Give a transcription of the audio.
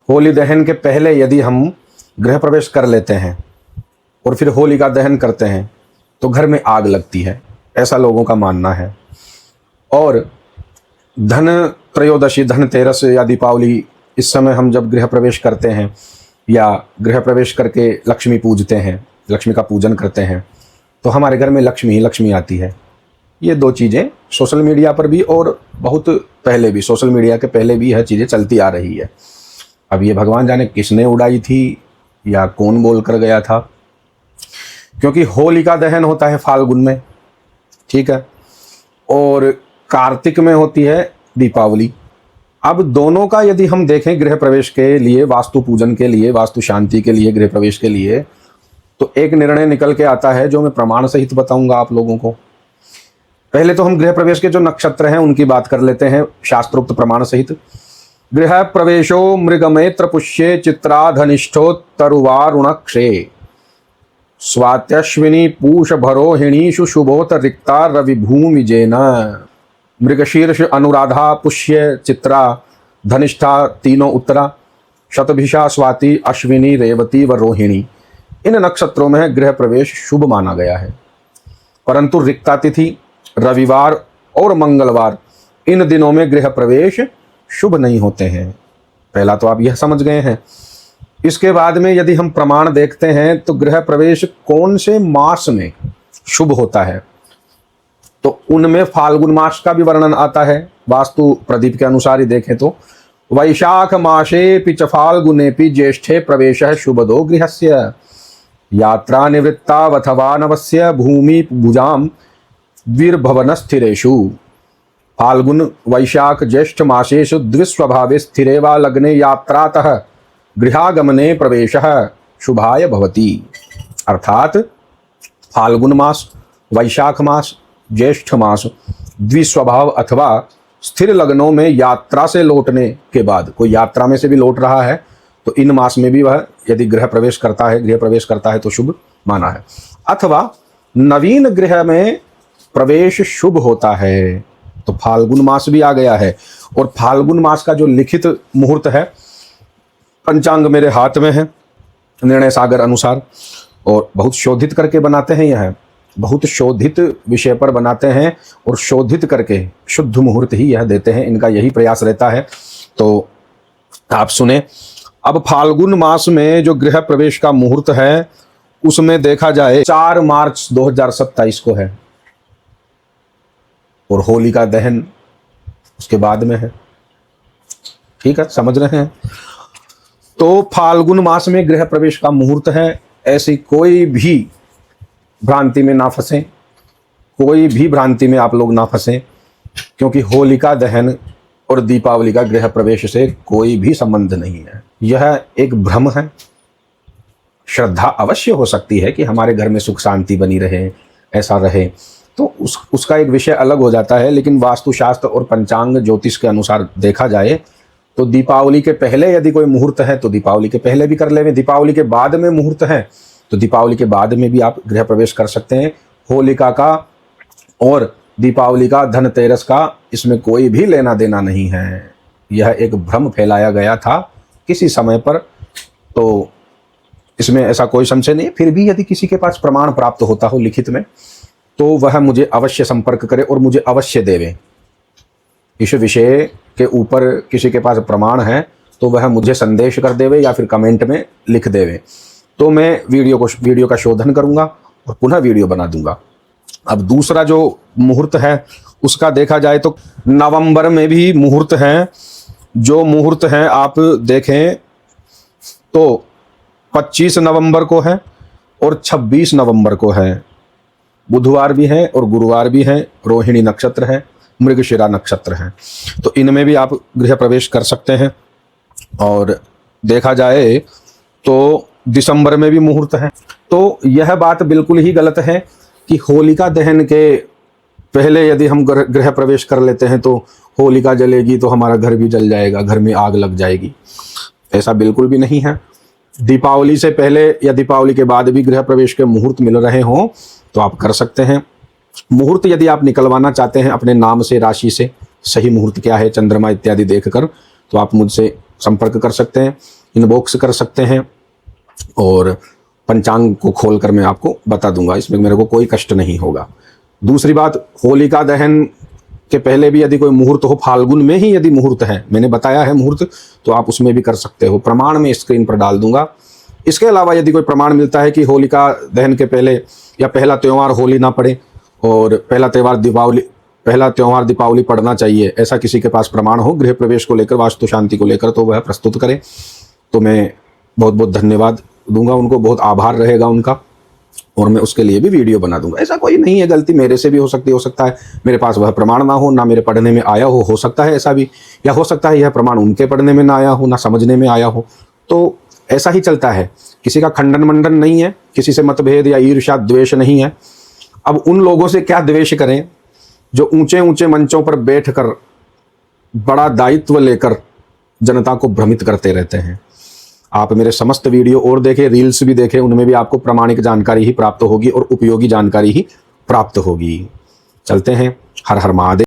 होली दहन के पहले यदि हम गृह प्रवेश कर लेते हैं और फिर होली का दहन करते हैं तो घर में आग लगती है, ऐसा लोगों का मानना है। और धन त्रयोदशी, धनतेरस या दीपावली, इस समय हम जब गृह प्रवेश करते हैं या गृह प्रवेश करके लक्ष्मी पूजते हैं, लक्ष्मी का पूजन करते हैं, तो हमारे घर में लक्ष्मी ही लक्ष्मी आती है। ये दो चीज़ें सोशल मीडिया पर भी और बहुत पहले भी, सोशल मीडिया के पहले भी यह चीज़ें चलती आ रही है। अब ये भगवान जाने किसने उड़ाई थी या कौन बोल कर गया था, क्योंकि होलिका दहन होता है फाल्गुन में, ठीक है, और कार्तिक में होती है दीपावली। अब दोनों का यदि हम देखें गृह प्रवेश के लिए, वास्तु पूजन के लिए, वास्तु शांति के लिए, गृह प्रवेश के लिए, तो एक निर्णय निकल के आता है जो मैं प्रमाण सहित बताऊंगा आप लोगों को। पहले तो हम गृह प्रवेश के जो नक्षत्र हैं उनकी बात कर लेते हैं शास्त्रोक्त प्रमाण सहित। गृह प्रवेशो मृगमेत्र पुष्ये चित्रा धनिष्ठो तरुवारुणक्षे स्वात्यश्विनी पूष भरोहिणीषु शुभोत रिक्ता रविभूमिजेन। मृगशीर्ष अनुराधा पुष्य चित्रा धनिष्ठा तीनों उत्तरा, शतभिषा स्वाति अश्विनी रेवती व रोहिणी, इन नक्षत्रों में गृह प्रवेश शुभ माना गया है। परंतु रिक्ता तिथि, रविवार और मंगलवार, इन दिनों में गृह प्रवेश शुभ नहीं होते हैं। पहला तो आप यह समझ गए हैं। इसके बाद में यदि हम प्रमाण देखते हैं तो गृह प्रवेश कौन से मास में शुभ होता है, तो उनमें फाल्गुन मास का भी वर्णन आता है। वास्तु प्रदीप के अनुसार ही देखें तो वैशाख मासे पिच फाल्गुनेपि ज्येष्ठे प्रवेश शुभदो गृहस्य यात्रा निवृत्तावथवा नवस्य भूमि भुजाम वीरभवन स्थिरेषु। फाल्गुन वैशाख ज्येष्ठ मासेषु द्विस्वभावे स्थिरे वा लग्ने यात्रातः गृहागमने प्रवेशः शुभाय भवति। अर्थात फाल्गुन मास, वैशाख मास, ज्येष्ठ मास द्विस्वभाव अथवा स्थिर लग्नों में यात्रा से लौटने के बाद, कोई यात्रा में से भी लौट रहा है तो इन मास में भी वह यदि गृह प्रवेश करता है तो शुभ माना है। अथवा नवीन गृह में प्रवेश शुभ होता है, तो फाल्गुन मास भी आ गया है। और फाल्गुन मास का जो लिखित मुहूर्त है, पंचांग मेरे हाथ में है निर्णय सागर अनुसार, और बहुत शोधित करके बनाते हैं, यह बहुत शोधित विषय पर बनाते हैं और शोधित करके शुद्ध मुहूर्त ही यह देते हैं, इनका यही प्रयास रहता है। तो आप सुने। अब फाल्गुन मास में जो गृह प्रवेश का मुहूर्त है उसमें देखा जाए 4 मार्च 2027 को है, और होलिका दहन उसके बाद में है। ठीक है, समझ रहे हैं। तो फाल्गुन मास में गृह प्रवेश का मुहूर्त है, ऐसी कोई भी भ्रांति में ना फंसें, कोई भी भ्रांति में आप लोग ना फंसें, क्योंकि होलिका दहन और दीपावली का गृह प्रवेश से कोई भी संबंध नहीं है। यह एक भ्रम है। श्रद्धा अवश्य हो सकती है कि हमारे घर में सुख शांति बनी रहे, ऐसा रहे, तो उसका एक विषय अलग हो जाता है। लेकिन वास्तुशास्त्र और पंचांग ज्योतिष के अनुसार देखा जाए तो दीपावली के पहले यदि कोई मुहूर्त है तो दीपावली के पहले भी कर लें, दीपावली के बाद में मुहूर्त है तो दीपावली के बाद में भी आप गृह प्रवेश कर सकते हैं। होलिका का और दीपावली का, धनतेरस का, इसमें कोई भी लेना देना नहीं है। यह एक भ्रम फैलाया गया था किसी समय पर, तो इसमें ऐसा कोई संशय नहीं। फिर भी यदि किसी के पास प्रमाण प्राप्त होता हो लिखित में तो वह मुझे अवश्य संपर्क करे और मुझे अवश्य देवे। इस विषय के ऊपर किसी के पास प्रमाण है तो वह मुझे संदेश कर देवे या फिर कमेंट में लिख देवे, तो मैं वीडियो का शोधन करूंगा और पुनः वीडियो बना दूंगा। अब दूसरा जो मुहूर्त है उसका देखा जाए तो नवंबर में भी मुहूर्त हैं। जो मुहूर्त हैं आप देखें तो 25 नवंबर को है और 26 नवंबर को है। बुधवार भी है और गुरुवार भी है, रोहिणी नक्षत्र है, मृगशिरा नक्षत्र है, तो इनमें भी आप गृह प्रवेश कर सकते हैं। और देखा जाए तो दिसंबर में भी मुहूर्त है। तो यह बात बिल्कुल ही गलत है कि होलिका दहन के पहले यदि हम गृह प्रवेश कर लेते हैं तो होलिका जलेगी तो हमारा घर भी जल जाएगा, घर में आग लग जाएगी। ऐसा बिल्कुल भी नहीं है। दीपावली से पहले या दीपावली के बाद भी गृह प्रवेश के मुहूर्त मिल रहे हों तो आप कर सकते हैं। मुहूर्त यदि आप निकलवाना चाहते हैं अपने नाम से, राशि से, सही मुहूर्त क्या है, चंद्रमा इत्यादि देखकर, तो आप मुझसे संपर्क कर सकते हैं, इनबॉक्स कर सकते हैं और पंचांग को खोलकर मैं आपको बता दूंगा, इसमें मेरे को कोई कष्ट नहीं होगा। दूसरी बात, होलिका दहन के पहले भी यदि कोई मुहूर्त हो, फाल्गुन में ही यदि मुहूर्त है, मैंने बताया है मुहूर्त, तो आप उसमें भी कर सकते हो। प्रमाण मैं स्क्रीन पर डाल दूंगा। इसके अलावा यदि कोई प्रमाण मिलता है कि होलिका दहन के पहले या पहला त्यौहार होली ना पड़े और पहला त्यौहार दीपावली पड़ना चाहिए, ऐसा किसी के पास प्रमाण हो गृह प्रवेश को लेकर, वास्तु शांति को लेकर, तो वह प्रस्तुत करे। तो मैं बहुत बहुत धन्यवाद दूंगा उनको, बहुत आभार रहेगा उनका, और मैं उसके लिए भी वीडियो बना दूंगा। ऐसा कोई नहीं है, गलती मेरे से भी हो सकता है मेरे पास वह प्रमाण ना हो, ना मेरे पढ़ने में आया हो सकता है ऐसा भी, या हो सकता है यह प्रमाण उनके पढ़ने में ना आया हो, ना समझने में आया हो। तो ऐसा ही चलता है, किसी का खंडन मंडन नहीं है, किसी से मतभेद या ईर्ष्या द्वेष नहीं है। अब उन लोगों से क्या द्वेष करें जो ऊंचे ऊंचे मंचों पर बैठकर बड़ा दायित्व लेकर जनता को भ्रमित करते रहते हैं। आप मेरे समस्त वीडियो और देखें, रील्स भी देखें, उनमें भी आपको प्रामाणिक जानकारी ही प्राप्त होगी और उपयोगी जानकारी ही प्राप्त होगी। चलते हैं, हर हर महादेव।